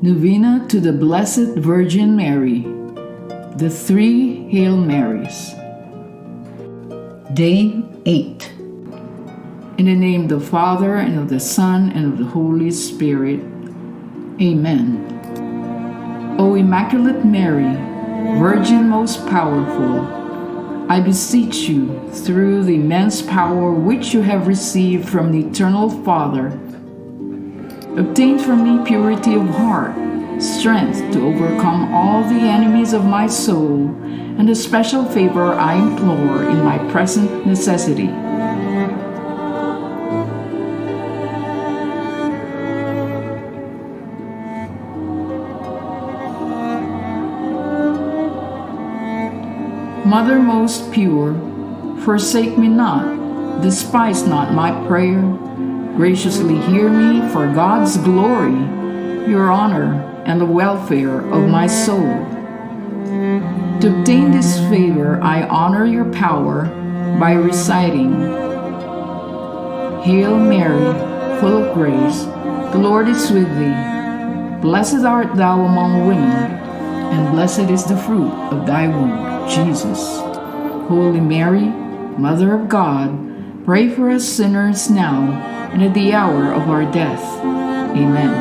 Novena to the Blessed Virgin Mary. The Three Hail Marys. Day 8. In the name of the Father, and of the Son, and of the Holy Spirit. Amen. O Immaculate Mary, Virgin most powerful, I beseech you, through the immense power which you have received from the Eternal Father, obtain for me purity of heart, strength to overcome all the enemies of my soul, and the special favor I implore in my present necessity. Mother most pure, forsake me not, despise not my prayer. Graciously hear me for God's glory, your honor, and the welfare of my soul. To obtain this favor, I honor your power by reciting, Hail Mary, full of grace, the Lord is with thee. Blessed art thou among women, and blessed is the fruit of thy womb, Jesus. Holy Mary, Mother of God, pray for us sinners now and at the hour of our death. Amen.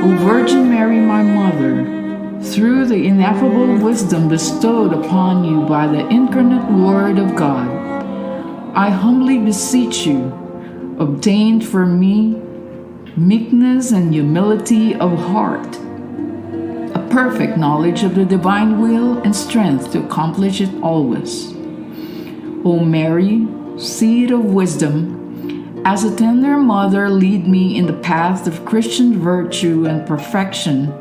O Virgin Mary, my Mother, through the ineffable wisdom bestowed upon you by the incarnate Word of God, I humbly beseech you, obtain for me meekness and humility of heart, a perfect knowledge of the divine will and strength to accomplish it always. O Mary, seed of wisdom, as a tender mother, lead me in the path of Christian virtue and perfection.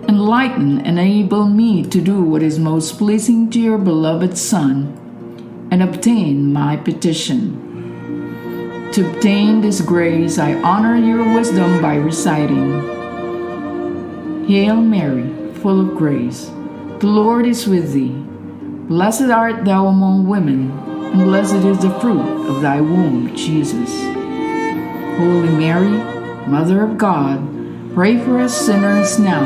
Enlighten and enable me to do what is most pleasing to your beloved Son, and obtain my petition. To obtain this grace, I honor your wisdom by reciting, Hail Mary, full of grace, the Lord is with thee. Blessed art thou among women, and blessed is the fruit of thy womb, Jesus. Holy Mary, Mother of God, pray for us sinners now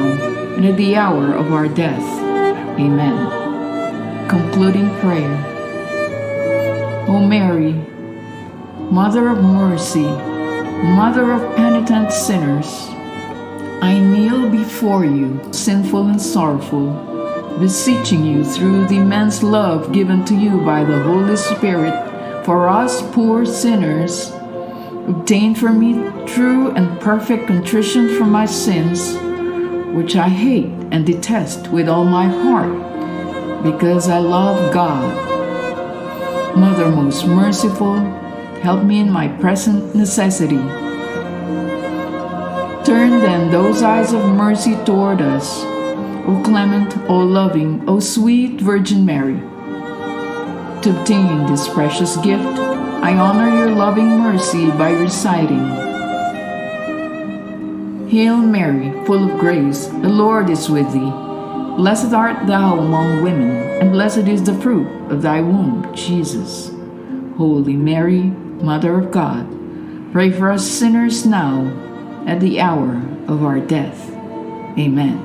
and at the hour of our death. Amen. Concluding prayer. O Mary, Mother of mercy, Mother of penitent sinners, I kneel before you, sinful and sorrowful, beseeching you through the immense love given to you by the Holy Spirit for us poor sinners, obtain for me true and perfect contrition for my sins, which I hate and detest with all my heart, because I love God. Mother most merciful, help me in my present necessity. Turn then those eyes of mercy toward us, O clement, O loving, O sweet Virgin Mary. To obtain this precious gift, I honor your loving mercy by reciting, Hail Mary, full of grace, the Lord is with thee. Blessed art thou among women, and blessed is the fruit of thy womb, Jesus. Holy Mary, Mother of God, pray for us sinners now, at the hour of our death. Amen.